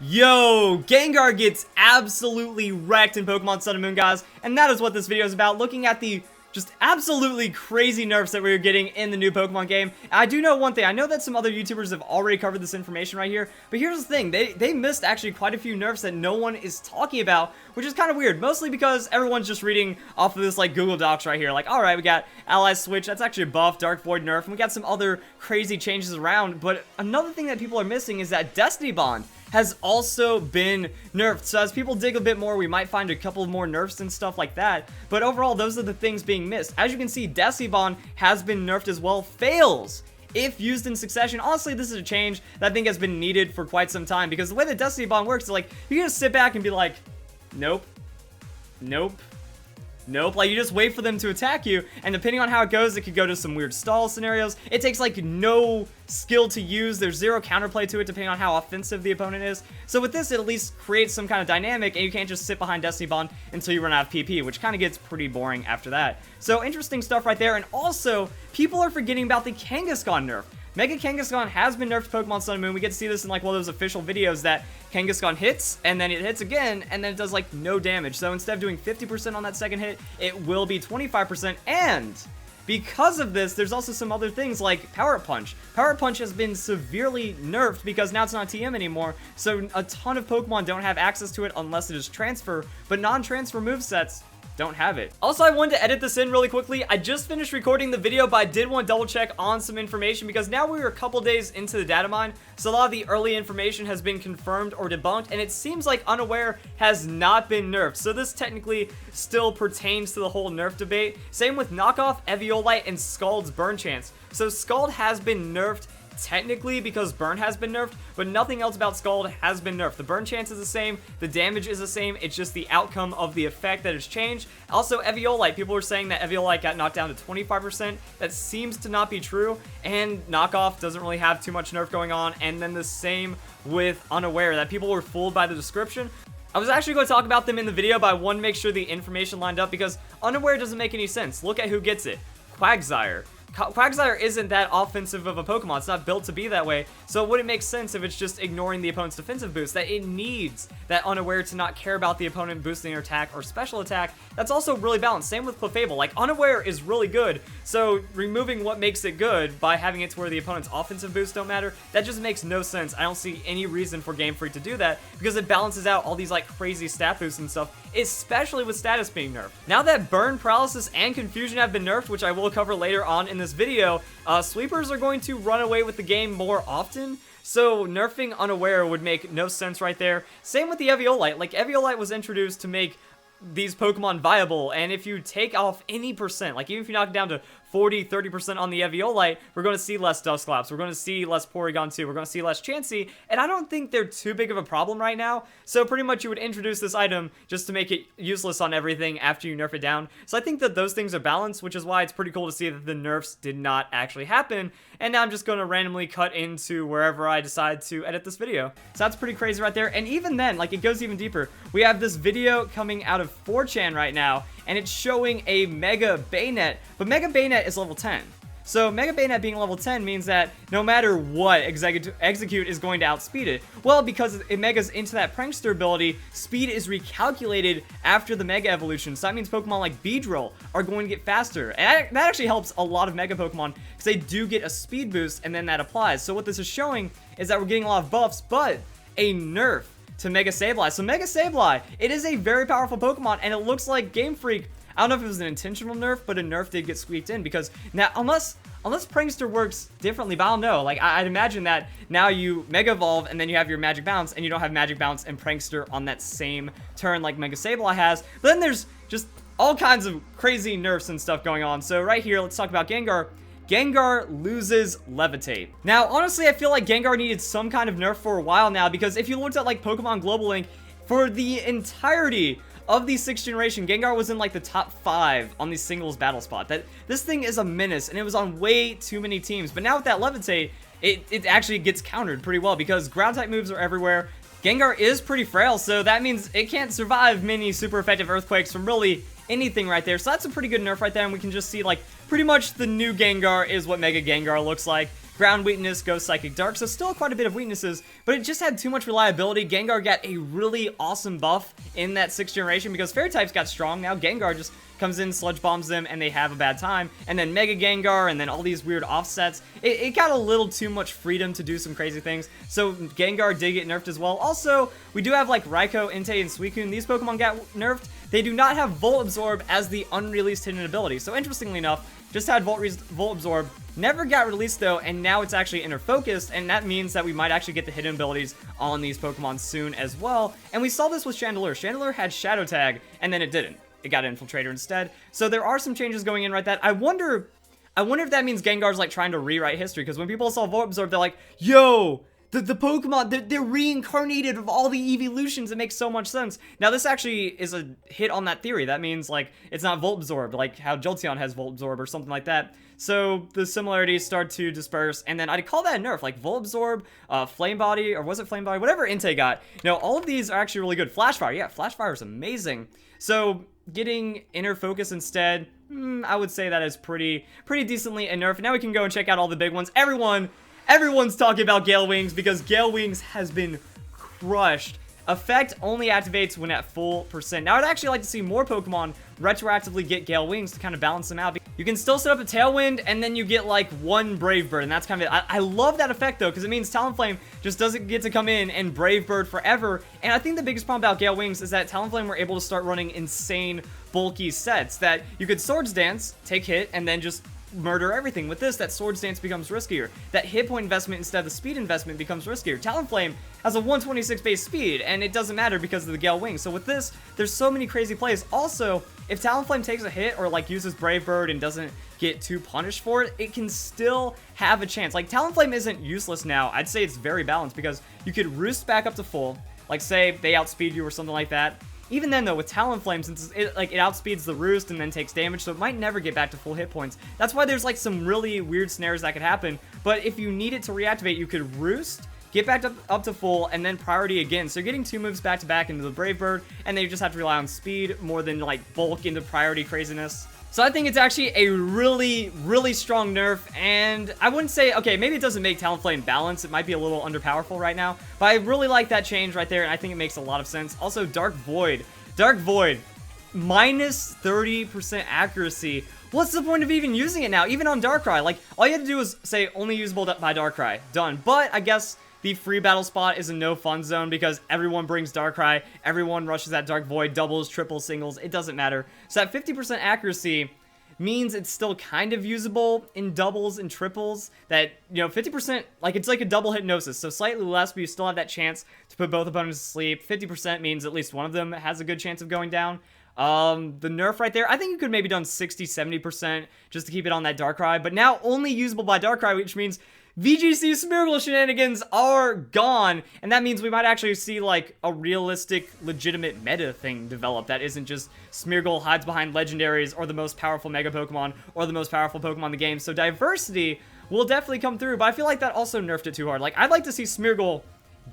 Yo, Gengar gets absolutely wrecked in Pokemon Sun and Moon, guys, and that is what this video is about, looking at the just absolutely crazy nerfs that we're getting in the new Pokemon game. And I do know one thing, I know that some other YouTubers have already covered this information right here, but here's the thing, they missed actually quite a few nerfs that no one is talking about, which is kind of weird, mostly because everyone's just reading off of this like Google Docs right here, like, alright, we got Ally Switch, that's actually a buff, Dark Void nerf, and we got some other crazy changes around, but another thing that people are missing is that Destiny Bond has also been nerfed. So as people dig a bit more, we might find a couple more nerfs and stuff like that. But overall, those are the things being missed. As you can see, Destiny Bond has been nerfed as well. Fails if used in succession. Honestly, this is a change that I think has been needed for quite some time, because the way that Destiny Bond works is like, you can just sit back and be like, nope, nope, nope, like you just wait for them to attack you, and depending on how it goes, it could go to some weird stall scenarios. It takes like no skill to use, there's zero counterplay to it depending on how offensive the opponent is. So with this, it at least creates some kind of dynamic, and you can't just sit behind Destiny Bond until you run out of PP, which kind of gets pretty boring after that. So interesting stuff right there, and also, people are forgetting about the Kangaskhan nerf. Mega Kangaskhan has been nerfed to Pokemon Sun and Moon. We get to see this in like one of those official videos that Kangaskhan hits, and then it hits again, and then it does like no damage. So instead of doing 50% on that second hit, it will be 25%, and because of this, there's also some other things like Power Punch. Power Punch has been severely nerfed because now it's not TM anymore, so a ton of Pokemon don't have access to it unless it is transfer, but non-transfer movesets don't have it. Also, I wanted to edit this in really quickly. I just finished recording the video, but I did want to double check on some information because now we're a couple days into the data mine, so a lot of the early information has been confirmed or debunked, and it seems like Unaware has not been nerfed, so this technically still pertains to the whole nerf debate. Same with Knockoff, Eviolite, and Scald's Burn Chance. So Scald has been nerfed technically because Burn has been nerfed, but nothing else about Scald has been nerfed. The burn chance is the same, the damage is the same, it's just the outcome of the effect that has changed. Also, Eviolite, people were saying that Eviolite got knocked down to 25%. That seems to not be true, and Knockoff doesn't really have too much nerf going on, and then the same with Unaware, that people were fooled by the description. I was actually going to talk about them in the video, but I wanted to make sure the information lined up because Unaware doesn't make any sense. Look at who gets it. Quagsire. Quagsire isn't that offensive of a Pokemon. It's not built to be that way, so it wouldn't make sense if it's just ignoring the opponent's defensive boost, that it needs that Unaware to not care about the opponent boosting their attack or special attack. That's also really balanced. Same with Clefable. Like, Unaware is really good, so removing what makes it good by having it to where the opponent's offensive boosts don't matter, that just makes no sense. I don't see any reason for Gamefreak to do that because it balances out all these like crazy stat boosts and stuff, especially with status being nerfed. Now that Burn, Paralysis, and Confusion have been nerfed, which I will cover later on in this video, sweepers are going to run away with the game more often, so nerfing Unaware would make no sense right there. Same with the Eviolite. Like, Eviolite was introduced to make these Pokemon viable, and if you take off any percent, like even if you knock it down to 40-30% on the Eviolite, we're going to see less Dusclops, we're going to see less Porygon 2, we're going to see less Chansey, and I don't think they're too big of a problem right now, so pretty much you would introduce this item just to make it useless on everything after you nerf it down. So I think that those things are balanced, which is why it's pretty cool to see that the nerfs did not actually happen, and now I'm just going to randomly cut into wherever I decide to edit this video. So that's pretty crazy right there, and even then, like, it goes even deeper. We have this video coming out of 4chan right now, and it's showing a Mega Bayonet, but Mega Bayonet is level 10. So Mega Bayonet being level 10 means that no matter what, Execute is going to outspeed it. Well, because it Megas into that Prankster ability, speed is recalculated after the Mega Evolution. So that means Pokemon like Beedrill are going to get faster. And that actually helps a lot of Mega Pokemon because they do get a speed boost and then that applies. So what this is showing is that we're getting a lot of buffs, but a nerf to Mega Sableye. So Mega Sableye, it is a very powerful Pokemon, and it looks like Gamefreak, I don't know if it was an intentional nerf, but a nerf did get squeaked in because now, unless Prankster works differently, but I don't know. Like, I'd imagine that now you Mega Evolve and then you have your Magic Bounce, and you don't have Magic Bounce and Prankster on that same turn like Mega Sableye has. But then there's just all kinds of crazy nerfs and stuff going on. So right here, let's talk about Gengar. Gengar loses Levitate. Now, honestly, I feel like Gengar needed some kind of nerf for a while now, because if you looked at like Pokemon Global Link, for the entirety of the 6th generation, Gengar was in like the top 5 on the singles battle spot. That this thing is a menace, and it was on way too many teams. But now with that Levitate, it actually gets countered pretty well because ground type moves are everywhere. Gengar is pretty frail, so that means it can't survive many super effective earthquakes from really anything right there. So that's a pretty good nerf right there, and we can just see like pretty much the new Gengar is what Mega Gengar looks like. Ground weakness, Ghost, Psychic, Dark, so still quite a bit of weaknesses, but it just had too much reliability. Gengar got a really awesome buff in that 6th generation because Fairy types got strong. Now Gengar just comes in, sludge bombs them, and they have a bad time. And then Mega Gengar, and then all these weird offsets. It got a little too much freedom to do some crazy things. So Gengar did get nerfed as well. Also, we do have like Raikou, Entei, and Suicune. These Pokemon got nerfed. They do not have Volt Absorb as the unreleased hidden ability. So interestingly enough, just had Volt Absorb, never got released though, and now it's actually inner focused, and that means that we might actually get the hidden abilities on these Pokemon soon as well. And we saw this with Chandelure. Chandelure had Shadow Tag, and then it didn't. It got Infiltrator instead. So there are some changes going in right that. I wonder if that means Gengar's like trying to rewrite history, because when people saw Volt Absorb, they're like, yo, the Pokemon, they're reincarnated of all the evolutions. It makes so much sense. Now, this actually is a hit on that theory. That means, like, it's not Volt Absorb, like how Jolteon has Volt Absorb or something like that. So the similarities start to disperse, and then I'd call that a nerf, like Volt Absorb, Flame Body, or was it Flame Body? Whatever Entei got. You know, all of these are actually really good. Flash Fire, yeah, Flash Fire is amazing. So getting Inner Focus instead, I would say that is pretty decently a nerf. Now we can go and check out all the big ones. Everyone's talking about Gale Wings because Gale Wings has been crushed. Effect only activates when at full %. Now, I'd actually like to see more Pokemon retroactively get Gale Wings to kind of balance them out. You can still set up a Tailwind, and then you get, like, one Brave Bird, and that's kind of it. I love that effect, though, because it means Talonflame just doesn't get to come in and Brave Bird forever. And I think the biggest problem about Gale Wings is that Talonflame were able to start running insane, bulky sets that you could Swords Dance, take hit, and then just murder everything. With this, that Swords Dance becomes riskier. That hit point investment instead of the speed investment becomes riskier. Talonflame has a 126 base speed, and it doesn't matter because of the Gale Wings. So with this, there's so many crazy plays. Also, if Talonflame takes a hit or like uses Brave Bird and doesn't get too punished for it, it can still have a chance. Like, Talonflame isn't useless now. I'd say it's very balanced because you could Roost back up to full. Like, say they outspeed you or something like that. Even then, though, with Talonflame, since it outspeeds the Roost and then takes damage, so it might never get back to full hit points. That's why there's, like, some really weird snares that could happen. But if you need it to reactivate, you could Roost, get back up to full, and then priority again. So you're getting 2 moves back-to-back into the Brave Bird, and then you just have to rely on speed more than, like, bulk into priority craziness. So I think it's actually a really strong nerf, and I wouldn't say, okay, maybe it doesn't make Talonflame balance. It might be a little underpowerful right now, but I really like that change right there, and I think it makes a lot of sense. Also, Dark Void, minus 30% accuracy. What's the point of even using it now? Even on Darkrai, like, all you have to do is say only usable by Darkrai. Done. But I guess the free battle spot is a no fun zone because everyone brings Darkrai, everyone rushes that Dark Void, doubles, triples, singles, it doesn't matter. So that 50% accuracy means it's still kind of usable in doubles and triples. That, you know, 50%, like, it's like a double hypnosis, so slightly less, but you still have that chance to put both opponents to sleep. 50% means at least one of them has a good chance of going down. The nerf right there, I think you could maybe done 60-70% just to keep it on that Darkrai, but now only usable by Darkrai, which means VGC Smeargle shenanigans are gone, and that means we might actually see, like, a realistic, legitimate meta thing develop that isn't just Smeargle hides behind legendaries or the most powerful Mega Pokemon or the most powerful Pokemon in the game. So diversity will definitely come through, but I feel like that also nerfed it too hard. Like, I'd like to see Smeargle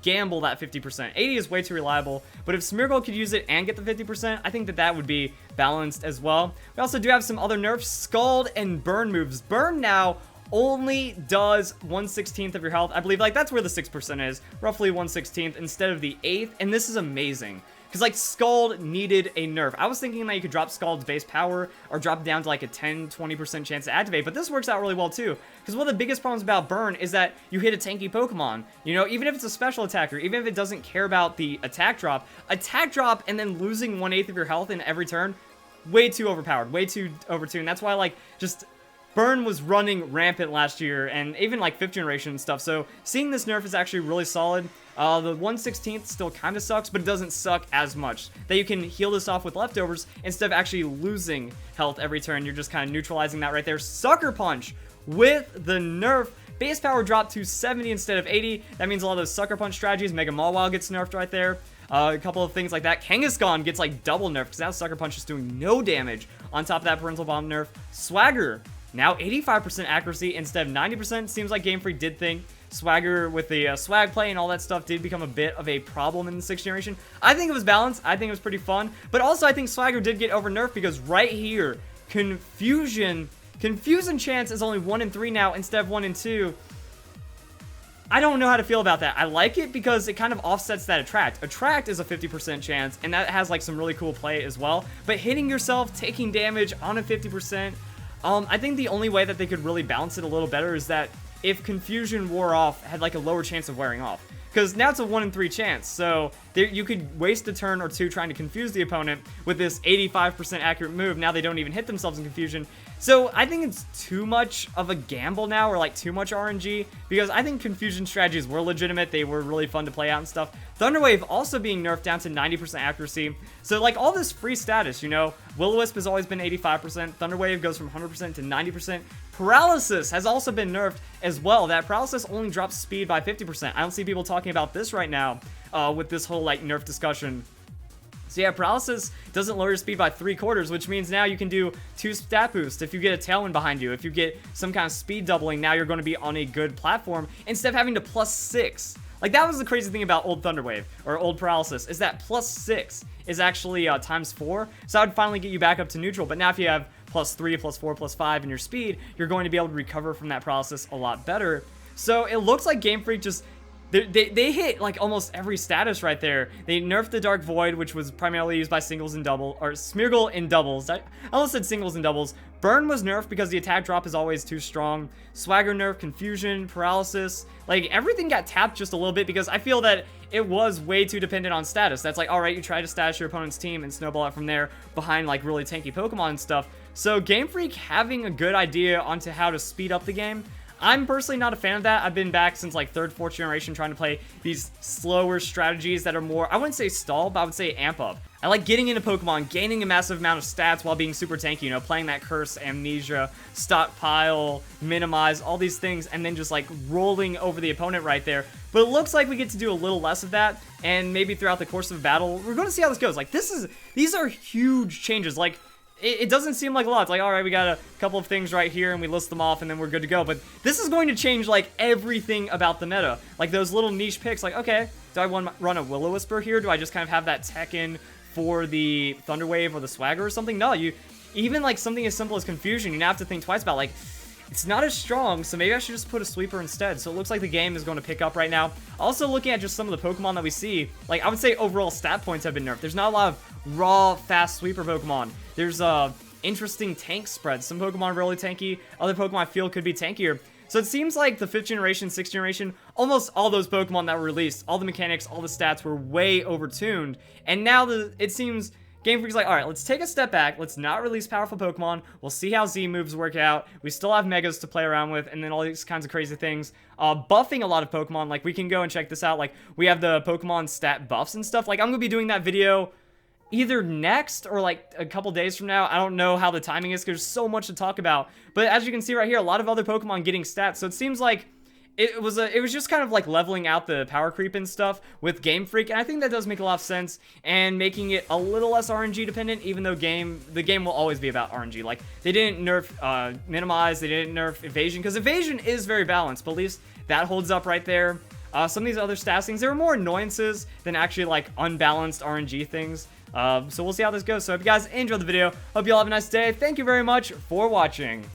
gamble that 50%. 80 is way too reliable, but if Smeargle could use it and get the 50%, I think that would be balanced as well. We also do have some other nerfs. Scald and Burn moves. Burn now only does 1/16 of your health. I believe, like, that's where the 6% is. Roughly 1/16 instead of the 1/8, and this is amazing. Because, like, Scald needed a nerf. I was thinking that you could drop Scald's base power or drop it down to, like, a 10-20% chance to activate, but this works out really well, too. Because one of the biggest problems about Burn is that you hit a tanky Pokemon. You know, even if it's a special attacker, even if it doesn't care about the attack drop and then losing 1/8 of your health in every turn, way too overpowered, way too overtuned. That's why, like, just Burn was running rampant last year, and even, like, 5th generation and stuff, so seeing this nerf is actually really solid. The 1/16 still kind of sucks, but it doesn't suck as much. That you can heal this off with leftovers instead of actually losing health every turn. You're just kind of neutralizing that right there. Sucker Punch with the nerf. Base power dropped to 70 instead of 80. That means a lot of those Sucker Punch strategies. Mega Mawile gets nerfed right there. A couple of things like that. Kangaskhan gets, like, double nerf because now Sucker Punch is doing no damage on top of that Parental Bomb nerf. Swagger, now 85% accuracy instead of 90%. Seems like Gamefreak did think Swagger with the swag play and all that stuff did become a bit of a problem in the 6th generation. I think it was balanced. I think it was pretty fun. But also I think Swagger did get over nerfed because right here, Confusion chance is only 1 in 3 now instead of 1 in 2. I don't know how to feel about that. I like it because it kind of offsets that attract. Attract is a 50% chance, and that has like some really cool play as well. But hitting yourself, taking damage on a 50%, I think the only way that they could really balance it a little better is that if Confusion wore off, had like a lower chance of wearing off. Because now it's a 1 in 3 chance, so you could waste a turn or two trying to confuse the opponent with this 85% accurate move. Now they don't even hit themselves in confusion. So I think it's too much of a gamble now, or like too much RNG, because I think confusion strategies were legitimate. They were really fun to play out and stuff. Thunderwave also being nerfed down to 90% accuracy. So like all this free status, you know, Will-O-Wisp has always been 85%. Thunderwave goes from 100% to 90%. Paralysis has also been nerfed as well. That paralysis only drops speed by 50%. I don't see people talking about this right now with this whole like nerf discussion. So yeah, paralysis doesn't lower your speed by 3/4, which means now you can do 2 stat boosts. If you get a tailwind behind you, if you get some kind of speed doubling, now you're going to be on a good platform instead of having to +6. Like, that was the crazy thing about old Thunderwave, or old Paralysis, is that +6 is actually ×4, so that would finally get you back up to neutral. But now if you have +3, +4, +5 in your speed, you're going to be able to recover from that paralysis a lot better. So it looks like Gamefreak just... They hit like almost every status right there. They nerfed the Dark Void, which was primarily used by singles and double, or Smeargle in doubles. I almost said singles and doubles. Burn was nerfed because the attack drop is always too strong. Swagger nerf, Confusion, Paralysis. Like, everything got tapped just a little bit because I feel that it was way too dependent on status. That's like, alright, you try to status your opponent's team and snowball it from there behind like really tanky Pokemon and stuff. So Gamefreak having a good idea onto how to speed up the game, I'm personally not a fan of that. I've been back since like 3rd, 4th generation trying to play these slower strategies that are more, I wouldn't say stall, but I would say amp up. I like getting into Pokemon, gaining a massive amount of stats while being super tanky, you know, playing that Curse, Amnesia, Stockpile, Minimize, all these things, and then just like rolling over the opponent right there. But it looks like we get to do a little less of that, and maybe throughout the course of a battle, we're going to see how this goes. Like, these are huge changes. Like, it doesn't seem like a lot. It's like, alright, we got a couple of things right here, and we list them off, and then we're good to go. But this is going to change, like, everything about the meta. Like, those little niche picks, like, okay, do I run a Will-O-Wisp here? Do I just kind of have that tech in for the Thunderwave or the Swagger or something? No, even, like, something as simple as Confusion, you now have to think twice about, like, it's not as strong, so maybe I should just put a sweeper instead. So it looks like the game is going to pick up right now. Also, looking at just some of the Pokemon that we see, like, I would say overall stat points have been nerfed. There's not a lot of raw, fast sweeper Pokemon. There's interesting tank spreads. Some Pokemon are really tanky. Other Pokemon I feel could be tankier. So it seems like the 5th generation, 6th generation, almost all those Pokemon that were released, all the mechanics, all the stats were way overtuned. And now it seems Game Freak's like, alright, let's take a step back. Let's not release powerful Pokemon. We'll see how Z moves work out. We still have Megas to play around with, and then all these kinds of crazy things. Buffing a lot of Pokemon. Like, we can go and check this out. Like, we have the Pokemon stat buffs and stuff. Like, I'm going to be doing that video either next or like a couple days from now. I don't know how the timing is because there's so much to talk about. But as you can see right here, a lot of other Pokemon getting stats. So it seems like it was just kind of like leveling out the power creep and stuff with Game Freak, and I think that does make a lot of sense, and making it a little less RNG dependent, even though the game will always be about RNG. Like, they didn't nerf Minimize, they didn't nerf Evasion, because Evasion is very balanced, but at least that holds up right there. Some of these other stats things, there were more annoyances than actually like unbalanced RNG things. So we'll see how this goes. So I hope you guys enjoyed the video. Hope you all have a nice day. Thank you very much for watching.